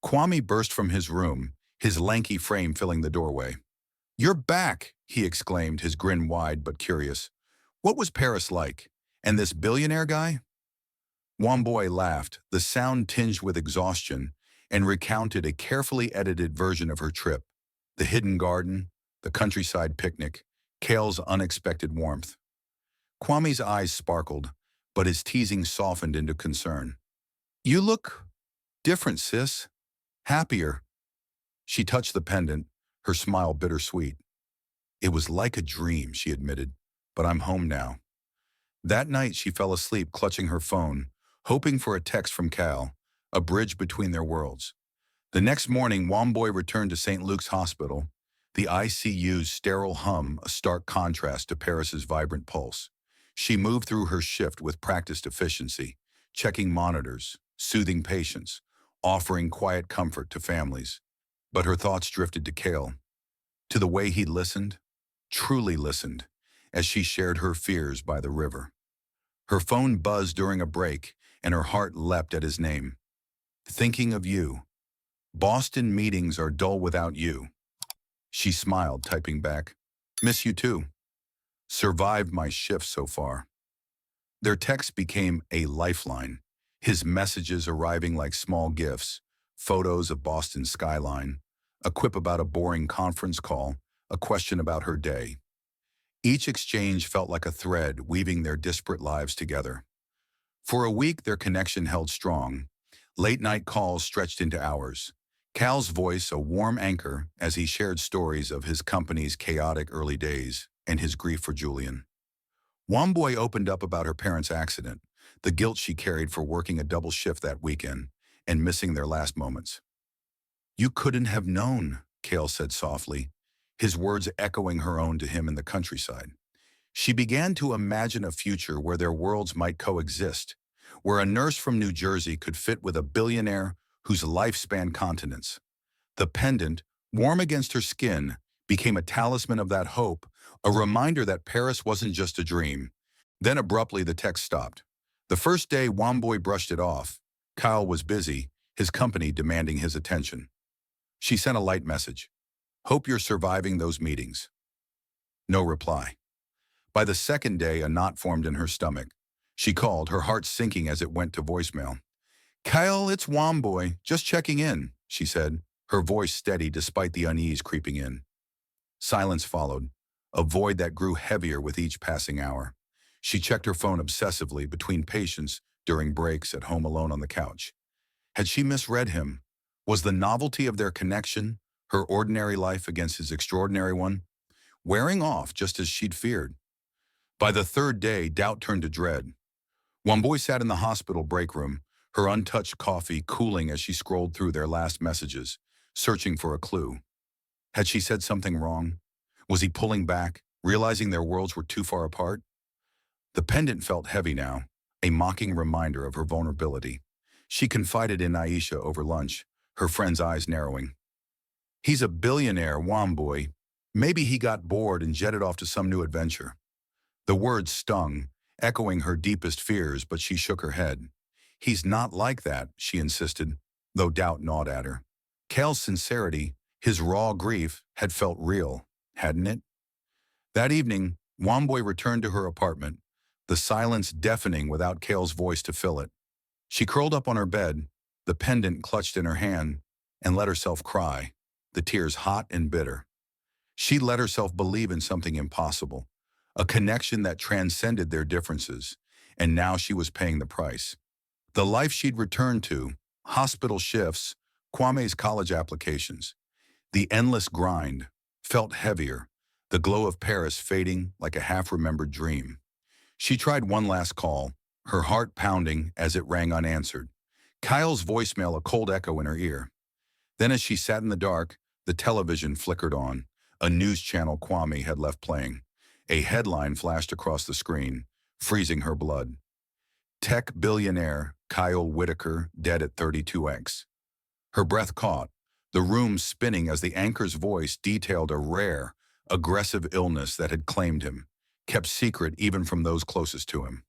Kwame burst from his room, his lanky frame filling the doorway. You're back, he exclaimed, his grin wide but curious. What was Paris like? And this billionaire guy? Wambui laughed, the sound tinged with exhaustion, and recounted a carefully edited version of her trip. The hidden garden, the countryside picnic, Cale's unexpected warmth. Kwame's eyes sparkled, but his teasing softened into concern. You look different, sis. Happier. She touched the pendant, her smile bittersweet. It was like a dream, she admitted, but I'm home now. That night she fell asleep clutching her phone, hoping for a text from Cal, a bridge between their worlds. The next morning, Wambui returned to St. Luke's Hospital, the ICU's sterile hum a stark contrast to Paris's vibrant pulse. She moved through her shift with practiced efficiency, checking monitors, soothing patients, offering quiet comfort to families. But her thoughts drifted to Cale, to the way he listened, truly listened, as she shared her fears by the river. Her phone buzzed during a break, and her heart leapt at his name. Thinking of you. Boston meetings are dull without you. She smiled, typing back, miss you too. Survived my shift so far. Their text became a lifeline, his messages arriving like small gifts, photos of Boston's skyline, a quip about a boring conference call, a question about her day. Each exchange felt like a thread weaving their disparate lives together. For a week, their connection held strong. Late-night calls stretched into hours. Cal's voice a warm anchor as he shared stories of his company's chaotic early days and his grief for Julian. Wambui opened up about her parents' accident, the guilt she carried for working a double shift that weekend and missing their last moments. You couldn't have known, Cale said softly, his words echoing her own to him in the countryside. She began to imagine a future where their worlds might coexist, where a nurse from New Jersey could fit with a billionaire whose life spanned continents. The pendant, warm against her skin, became a talisman of that hope, a reminder that Paris wasn't just a dream. Then abruptly the text stopped. The first day Womboy brushed it off. Kyle was busy, his company demanding his attention. She sent a light message. Hope you're surviving those meetings. No reply. By the second day, a knot formed in her stomach. She called, her heart sinking as it went to voicemail. Kyle, it's Womboy, just checking in, she said, her voice steady despite the unease creeping in. Silence followed, a void that grew heavier with each passing hour. She checked her phone obsessively between patients during breaks at home alone on the couch. Had she misread him? Was the novelty of their connection, her ordinary life against his extraordinary one, wearing off just as she'd feared? By the third day, doubt turned to dread. Womboy sat in the hospital break room, her untouched coffee cooling as she scrolled through their last messages, searching for a clue. Had she said something wrong? Was he pulling back, realizing their worlds were too far apart? The pendant felt heavy now, a mocking reminder of her vulnerability. She confided in Aisha over lunch, her friend's eyes narrowing. He's a billionaire, Womboy. Maybe he got bored and jetted off to some new adventure. The words stung, echoing her deepest fears, but she shook her head. He's not like that, she insisted, though doubt gnawed at her. Cale's sincerity, his raw grief, had felt real, hadn't it? That evening, Womboy returned to her apartment, the silence deafening without Cale's voice to fill it. She curled up on her bed, the pendant clutched in her hand, and let herself cry, the tears hot and bitter. She let herself believe in something impossible, a connection that transcended their differences, and now she was paying the price. The life she'd returned to, hospital shifts, Kwame's college applications, the endless grind, felt heavier, the glow of Paris fading like a half-remembered dream. She tried one last call, her heart pounding as it rang unanswered. Kyle's voicemail a cold echo in her ear. Then as she sat in the dark, the television flickered on, a news channel Kwame had left playing. A headline flashed across the screen, freezing her blood. Tech billionaire Kyle Whitaker dead at 32X. Her breath caught, the room spinning as the anchor's voice detailed a rare, aggressive illness that had claimed him, kept secret even from those closest to him.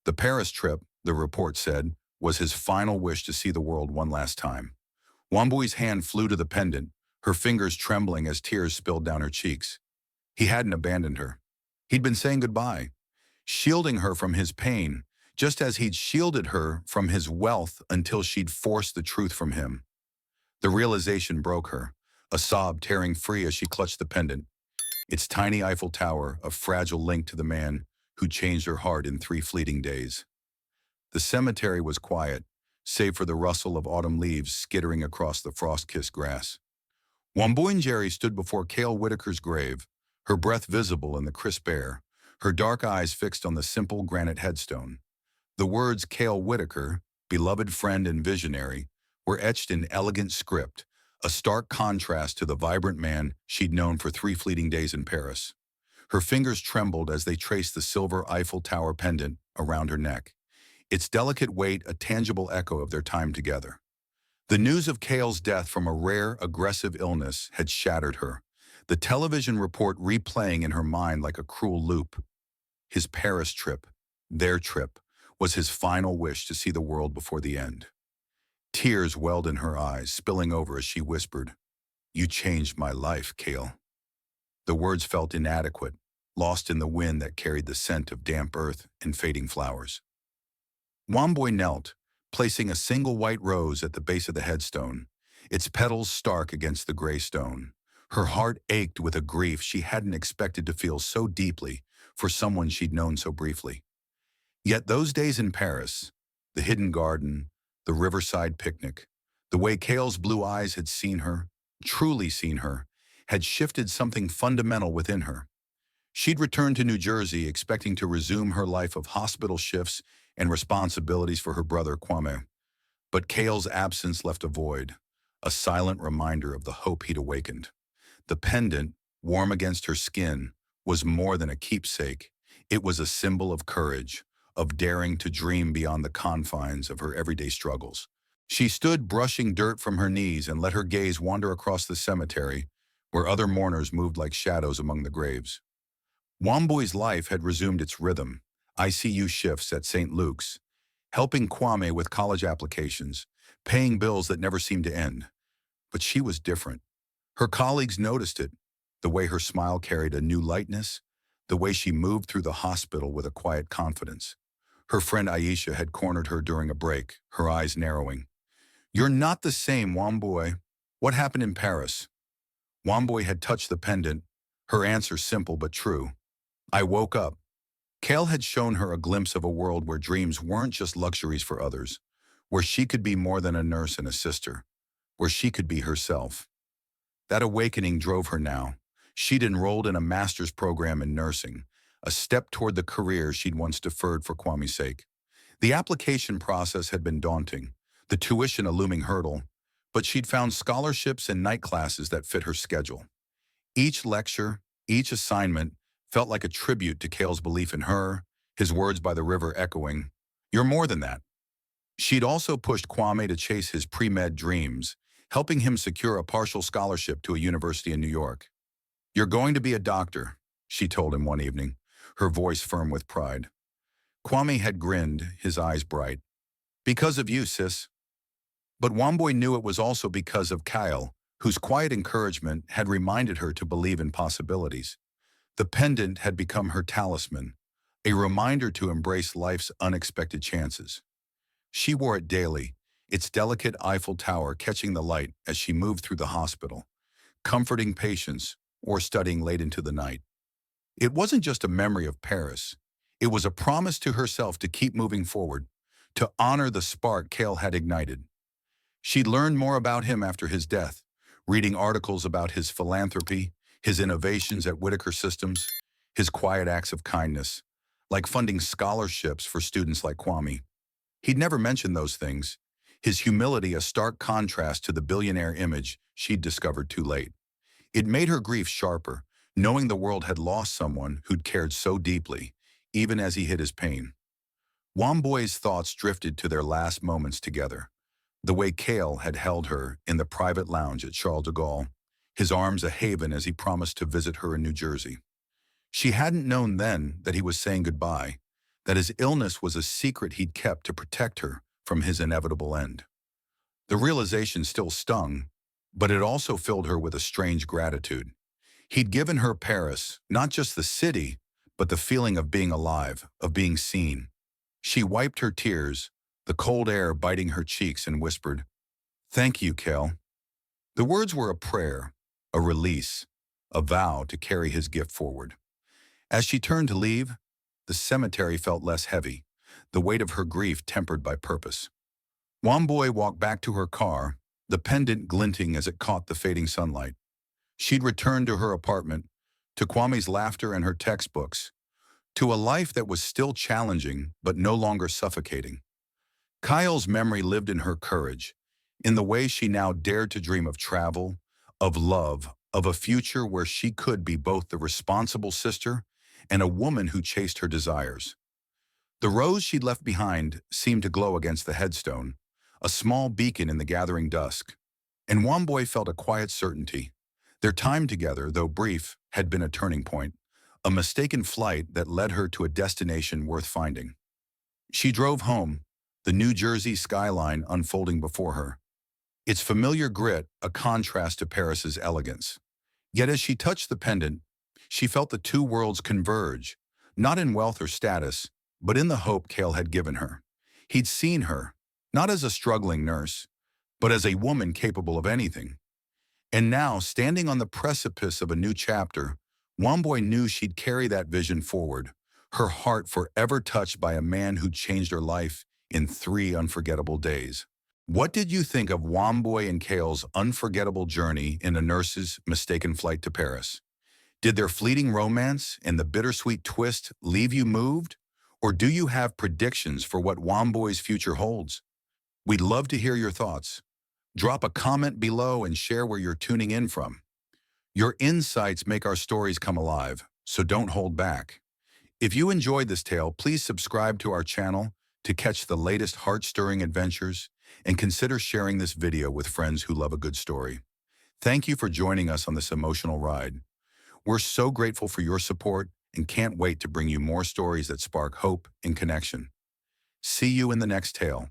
The Paris trip, the report said, was his final wish to see the world one last time. Womboy's hand flew to the pendant, her fingers trembling as tears spilled down her cheeks. He hadn't abandoned her. He'd been saying goodbye, shielding her from his pain, just as he'd shielded her from his wealth until she'd forced the truth from him. The realization broke her, a sob tearing free as she clutched the pendant, its tiny Eiffel Tower, a fragile link to the man who changed her heart in 3 fleeting days. The cemetery was quiet, save for the rustle of autumn leaves skittering across the frost-kissed grass. Womboy and Jerry stood before Cale Whitaker's grave, her breath visible in the crisp air, her dark eyes fixed on the simple granite headstone. The words Cale Whitaker, beloved friend and visionary, were etched in elegant script, a stark contrast to the vibrant man she'd known for 3 fleeting days in Paris. Her fingers trembled as they traced the silver Eiffel Tower pendant around her neck, its delicate weight a tangible echo of their time together. The news of Cale's death from a rare, aggressive illness had shattered her, the television report replaying in her mind like a cruel loop. His Paris trip, their trip, was his final wish to see the world before the end. Tears welled in her eyes, spilling over as she whispered, "You changed my life, Cale." The words felt inadequate, lost in the wind that carried the scent of damp earth and fading flowers. Womboy knelt, placing a single white rose at the base of the headstone, its petals stark against the gray stone. Her heart ached with a grief she hadn't expected to feel so deeply for someone she'd known so briefly. Yet those days in Paris, the hidden garden, the riverside picnic, the way Cale's blue eyes had seen her, truly seen her, had shifted something fundamental within her. She'd returned to New Jersey expecting to resume her life of hospital shifts and responsibilities for her brother Kwame. But Cale's absence left a void, a silent reminder of the hope he'd awakened. The pendant, warm against her skin, was more than a keepsake. It was a symbol of courage, of daring to dream beyond the confines of her everyday struggles. She stood brushing dirt from her knees and let her gaze wander across the cemetery, where other mourners moved like shadows among the graves. Wamboy's life had resumed its rhythm, ICU shifts at St. Luke's, helping Kwame with college applications, paying bills that never seemed to end. But she was different. Her colleagues noticed it, the way her smile carried a new lightness, the way she moved through the hospital with a quiet confidence. Her friend Aisha had cornered her during a break, her eyes narrowing. "You're not the same, Wamboy. What happened in Paris?" Wamboy had touched the pendant, her answer simple but true. "I woke up." Kale had shown her a glimpse of a world where dreams weren't just luxuries for others, where she could be more than a nurse and a sister, where she could be herself. That awakening drove her now. She'd enrolled in a master's program in nursing, a step toward the career she'd once deferred for Kwame's sake. The application process had been daunting, the tuition a looming hurdle, but she'd found scholarships and night classes that fit her schedule. Each lecture, each assignment, felt like a tribute to Kale's belief in her, his words by the river echoing, "You're more than that." She'd also pushed Kwame to chase his pre-med dreams, helping him secure a partial scholarship to a university in New York. "You're going to be a doctor," she told him one evening, her voice firm with pride. Kwame had grinned, his eyes bright. "Because of you, sis." But Wamboy knew it was also because of Kyle, whose quiet encouragement had reminded her to believe in possibilities. The pendant had become her talisman, a reminder to embrace life's unexpected chances. She wore it daily, its delicate Eiffel Tower catching the light as she moved through the hospital, comforting patients or studying late into the night. It wasn't just a memory of Paris. It was a promise to herself to keep moving forward, to honor the spark Kale had ignited. She'd learned more about him after his death, reading articles about his philanthropy, his innovations at Whitaker Systems, his quiet acts of kindness, like funding scholarships for students like Kwame. He'd never mentioned those things, his humility a stark contrast to the billionaire image she'd discovered too late. It made her grief sharper, knowing the world had lost someone who'd cared so deeply, even as he hid his pain. Wamboy's thoughts drifted to their last moments together, the way Kale had held her in the private lounge at Charles de Gaulle, his arms a haven as he promised to visit her in New Jersey. She hadn't known then that he was saying goodbye, that his illness was a secret he'd kept to protect her from his inevitable end. The realization still stung, but it also filled her with a strange gratitude. He'd given her Paris, not just the city, but the feeling of being alive, of being seen. She wiped her tears, the cold air biting her cheeks, and whispered, "Thank you, Kale." The words were a prayer, a release, a vow to carry his gift forward. As she turned to leave, the cemetery felt less heavy, the weight of her grief tempered by purpose. Wamboy walked back to her car, the pendant glinting as it caught the fading sunlight. She'd returned to her apartment, to Kwame's laughter and her textbooks, to a life that was still challenging but no longer suffocating. Kyle's memory lived in her courage, in the way she now dared to dream of travel, of love, of a future where she could be both the responsible sister and a woman who chased her desires. The rose she'd left behind seemed to glow against the headstone, a small beacon in the gathering dusk. And Wamboy felt a quiet certainty. Their time together, though brief, had been a turning point, a mistaken flight that led her to a destination worth finding. She drove home, the New Jersey skyline unfolding before her, its familiar grit a contrast to Paris's elegance. Yet as she touched the pendant, she felt the two worlds converge, not in wealth or status, but in the hope Kale had given her. He'd seen her, not as a struggling nurse, but as a woman capable of anything. And now, standing on the precipice of a new chapter, Wamboy knew she'd carry that vision forward, her heart forever touched by a man who'd changed her life in 3 unforgettable days. What did you think of Wamboy and Kale's unforgettable journey in a nurse's mistaken flight to Paris? Did their fleeting romance and the bittersweet twist leave you moved? Or do you have predictions for what Wamboy's future holds? We'd love to hear your thoughts. Drop a comment below and share where you're tuning in from. Your insights make our stories come alive, so don't hold back. If you enjoyed this tale, please subscribe to our channel to catch the latest heart-stirring adventures, and consider sharing this video with friends who love a good story. Thank you for joining us on this emotional ride. We're so grateful for your support and can't wait to bring you more stories that spark hope and connection. See you in the next tale.